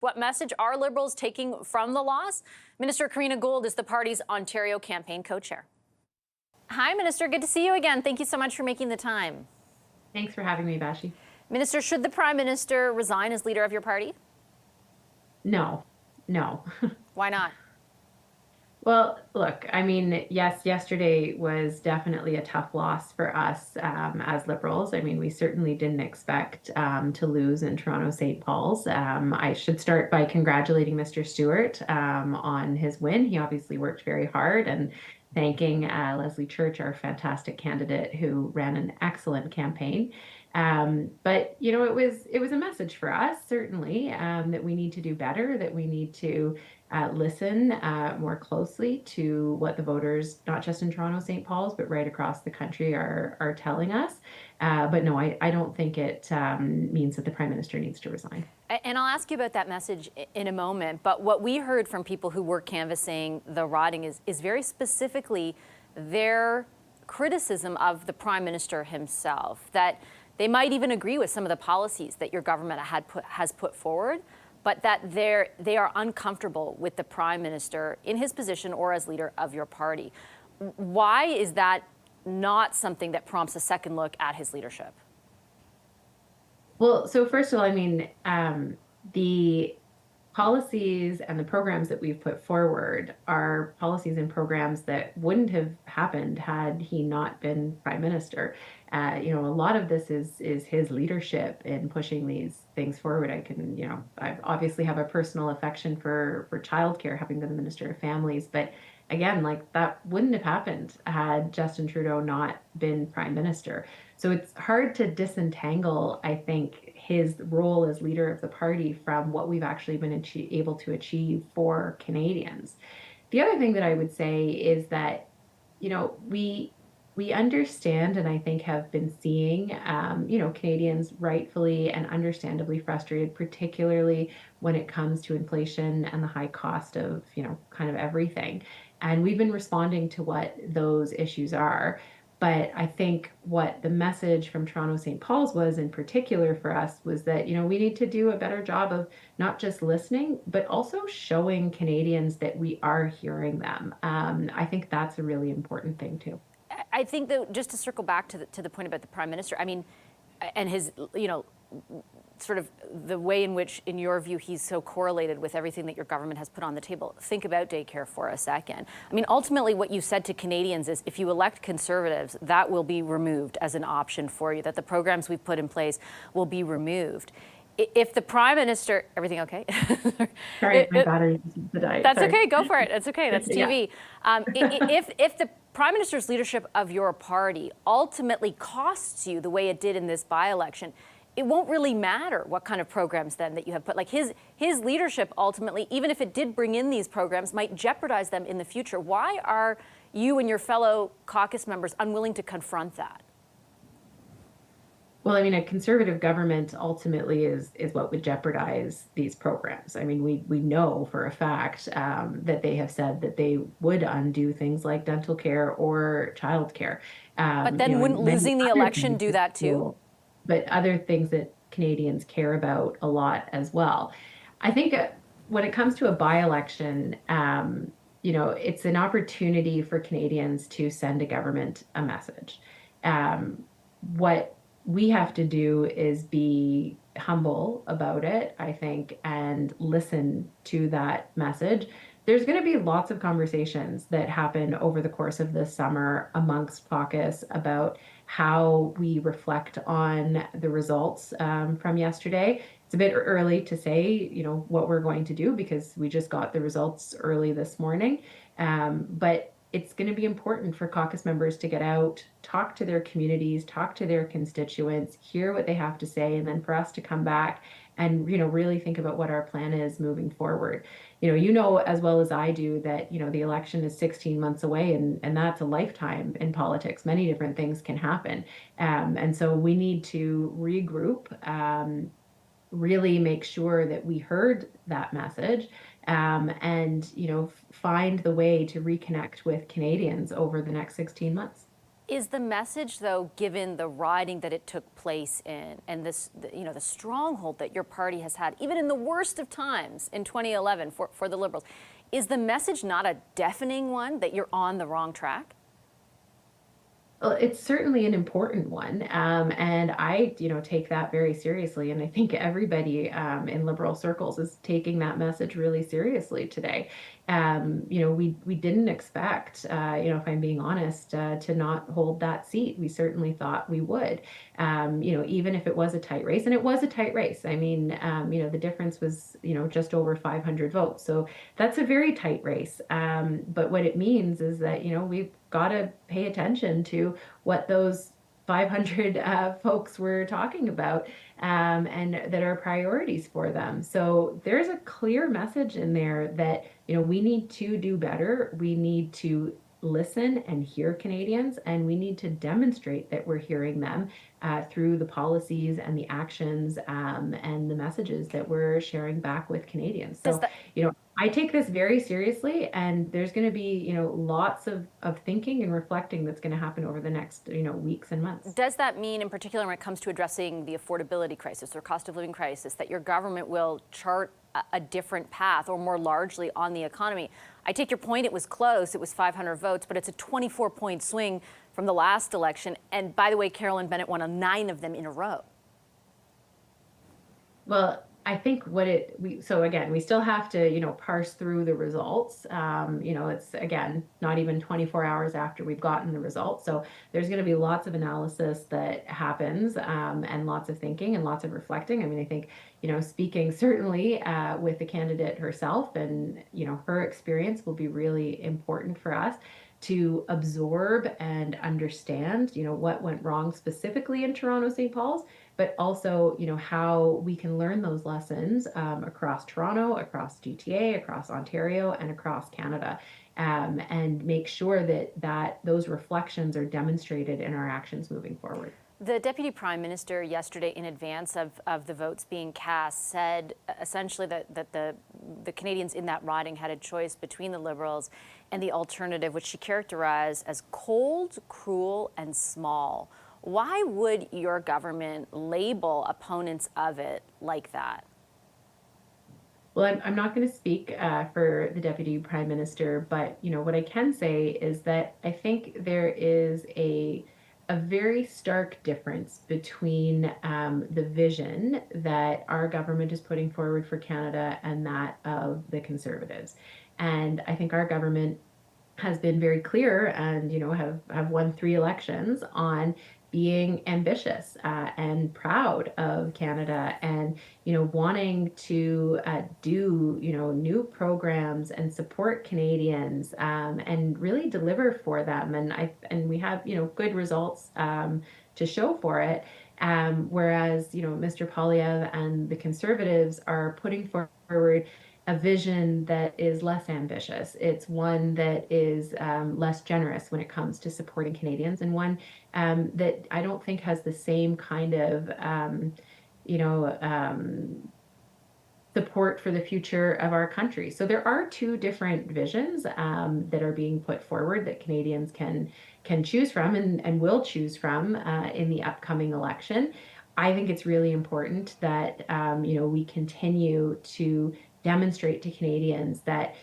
What message are Liberals taking from the loss? Minister Karina Gould is the party's Ontario campaign co-chair. Hi, Minister. Good to see you again. Thank you so much for making the time. Thanks for having me, Bashi. Minister, should the Prime Minister resign as leader of your party? No, no. Why not? Well, look, I mean, yes, yesterday was definitely a tough loss for us as Liberals. I mean, we certainly didn't expect to lose in Toronto St. Paul's. I should start by congratulating Mr. Stewart on his win. He obviously worked very hard, and thanking Leslie Church, our fantastic candidate who ran an excellent campaign. But you know, it was a message for us certainly that we need to do better, that we need to listen more closely to what the voters, not just in Toronto St. Paul's, but right across the country are telling us. But no, I don't think it means that the Prime Minister needs to resign. And I'll ask you about that message in a moment. But what we heard from people who were canvassing the riding is very specifically their criticism of the Prime Minister himself, that they might even agree with some of the policies that your government has put forward, but that they are uncomfortable with the Prime Minister in his position or as leader of your party. Why is that not something that prompts a second look at his leadership? Well, so first of all, I mean, the policies and the programs that we've put forward are policies and programs that wouldn't have happened had he not been Prime Minister. You know, a lot of this is his leadership in pushing these things forward. I obviously have a personal affection for childcare, having been the Minister of Families, but again, like that wouldn't have happened had Justin Trudeau not been Prime Minister. So it's hard to disentangle, I think, his role as leader of the party from what we've actually been able to achieve for Canadians. The other thing that I would say is that, you know, we understand and I think have been seeing, you know, Canadians rightfully and understandably frustrated, particularly when it comes to inflation and the high cost of, you know, kind of everything. And we've been responding to what those issues are. But I think what the message from Toronto St. Paul's was in particular for us was that, you know, we need to do a better job of not just listening, but also showing Canadians that we are hearing them. I think that's a really important thing too. I think that just to circle back to the point about the Prime Minister, I mean, and his, you know, sort of the way in which, in your view, he's so correlated with everything that your government has put on the table. Think about daycare for a second. I mean, ultimately, what you said to Canadians is if you elect Conservatives, that will be removed as an option for you, that the programs we've put in place will be removed. If the Prime Minister, everything okay? Sorry, my battery died. That's okay, go for it. That's okay, that's TV. Yeah. If the Prime Minister's leadership of your party ultimately costs you the way it did in this by-election, it won't really matter what kind of programs then that you have put. Like his leadership ultimately, even if it did bring in these programs, might jeopardize them in the future. Why are you and your fellow caucus members unwilling to confront that? Well, I mean, a Conservative government ultimately is what would jeopardize these programs. I mean, we know for a fact that they have said that they would undo things like dental care or childcare. But then wouldn't losing the election do that too? But other things that Canadians care about a lot as well. I think when it comes to a by-election, you know, it's an opportunity for Canadians to send a government a message. What we have to do is be humble about it, I think, and listen to that message. There's going to be lots of conversations that happen over the course of this summer amongst caucus about how we reflect on the results from yesterday. It's a bit early to say, you know, what we're going to do because we just got the results early this morning. But it's going to be important for caucus members to get out, talk to their communities, talk to their constituents, hear what they have to say, and then for us to come back and, you know, really think about what our plan is moving forward. You know as well as I do that, you know, the election is 16 months away and that's a lifetime in politics. Many different things can happen. And so we need to regroup, really make sure that we heard that message, and, you know, find the way to reconnect with Canadians over the next 16 months. Is the message, though, given the riding that it took place in, and this, the stronghold that your party has had, even in the worst of times in 2011 for the Liberals, is the message not a deafening one that you're on the wrong track? Well, it's certainly an important one, and I, take that very seriously. And I think everybody in liberal circles is taking that message really seriously today. We didn't expect, if I'm being honest, to not hold that seat. We certainly thought we would, even if it was a tight race, and it was a tight race. I mean, the difference was, just over 500 votes, so that's a very tight race. But what it means is that, we've got to pay attention to what those 500 folks were talking about, and that are priorities for them. So there's a clear message in there that, we need to do better. We need to listen and hear Canadians, and we need to demonstrate that we're hearing them through the policies and the actions, and the messages that we're sharing back with Canadians. So, I take this very seriously, and there's going to be, lots of thinking and reflecting that's going to happen over the next, weeks and months. Does that mean, in particular, when it comes to addressing the affordability crisis or cost of living crisis, that your government will chart a different path, or more largely on the economy? I take your point, it was close, it was 500 votes, but it's a 24-point swing from the last election. And by the way, Carolyn Bennett won 9 of them in a row. Well, I think so again, we still have to, parse through the results. It's again, not even 24 hours after we've gotten the results. So there's going to be lots of analysis that happens, and lots of thinking and lots of reflecting. I mean, I think, speaking certainly with the candidate herself, and, her experience will be really important for us to absorb and understand, what went wrong specifically in Toronto St. Paul's, but also, how we can learn those lessons across Toronto, across GTA, across Ontario, and across Canada, and make sure that those reflections are demonstrated in our actions moving forward. The Deputy Prime Minister yesterday, in advance of the votes being cast, said essentially that the Canadians in that riding had a choice between the Liberals and the alternative, which she characterized as cold, cruel, and small. Why would your government label opponents of it like that? Well, I'm not going to speak for the Deputy Prime Minister, but what I can say is that I think there is a very stark difference between the vision that our government is putting forward for Canada and that of the Conservatives. And I think our government has been very clear, and have won 3 elections on being ambitious and proud of Canada, and wanting to do new programs and support Canadians, and really deliver for them. And we have good results to show for it. Whereas Mr. Poilievre and the Conservatives are putting forward a vision that is less ambitious. It's one that is less generous when it comes to supporting Canadians, and one that I don't think has the same kind of, support for the future of our country. So there are 2 different visions that are being put forward that Canadians can choose from, and will choose from in the upcoming election. I think it's really important that we continue to demonstrate to Canadians that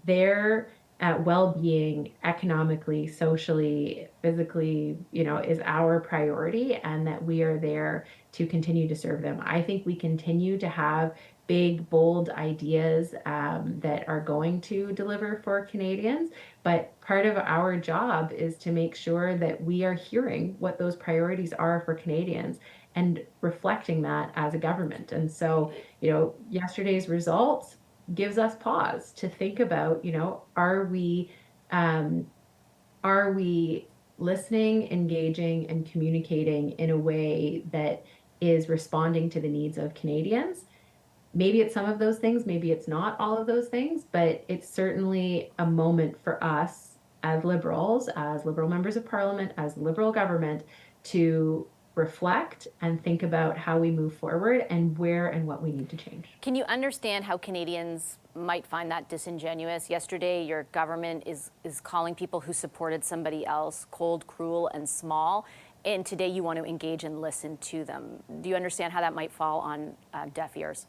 their well-being, economically, socially, physically, is our priority, and that we are there to continue to serve them. I think we continue to have big, bold ideas that are going to deliver for Canadians, but part of our job is to make sure that we are hearing what those priorities are for Canadians and reflecting that as a government. And so, yesterday's results gives us pause to think about, are we listening, engaging, and communicating in a way that is responding to the needs of Canadians? Maybe it's some of those things, maybe it's not all of those things, but it's certainly a moment for us as Liberals, as Liberal members of Parliament, as Liberal government, to reflect and think about how we move forward and where and what we need to change. Can you understand how Canadians might find that disingenuous? Yesterday, your government is calling people who supported somebody else cold, cruel, and small. And today you want to engage and listen to them. Do you understand how that might fall on deaf ears?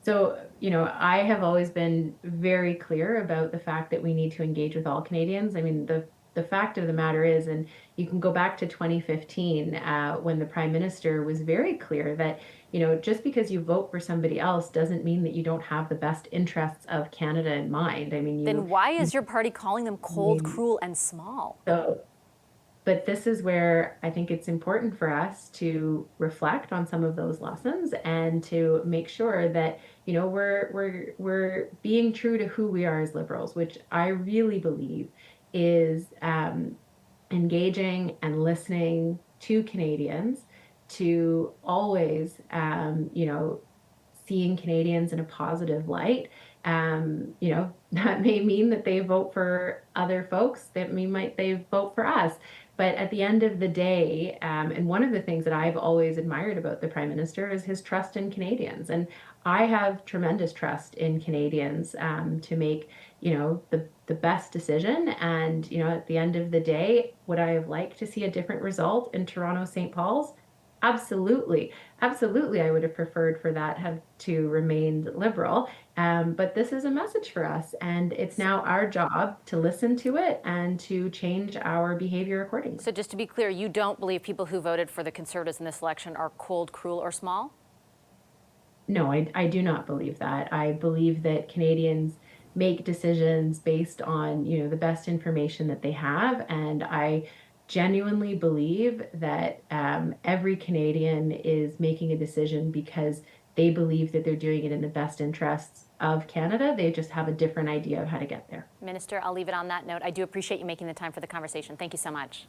So, I have always been very clear about the fact that we need to engage with all Canadians. I mean, the fact of the matter is, and you can go back to 2015 when the Prime Minister was very clear that, just because you vote for somebody else doesn't mean that you don't have the best interests of Canada in mind. I mean, Then why is your party calling them cold, you cruel, and small? so but this is where I think it's important for us to reflect on some of those lessons and to make sure that we're being true to who we are as Liberals, which I really believe is engaging and listening to Canadians, to always seeing Canadians in a positive light. That may mean that they vote for other folks. That might they vote for us. But at the end of the day, and one of the things that I've always admired about the Prime Minister is his trust in Canadians. And I have tremendous trust in Canadians to make, the best decision. And, at the end of the day, would I have liked to see a different result in Toronto, St. Paul's? Absolutely. Absolutely, I would have preferred for that have to remain Liberal. But this is a message for us, and it's now our job to listen to it and to change our behavior accordingly. So just to be clear, you don't believe people who voted for the Conservatives in this election are cold, cruel, or small? No, I do not believe that. I believe that Canadians make decisions based on, the best information that they have. And I genuinely believe that every Canadian is making a decision because they believe that they're doing it in the best interests of Canada. They just have a different idea of how to get there. Minister, I'll leave it on that note. I do appreciate you making the time for the conversation. Thank you so much.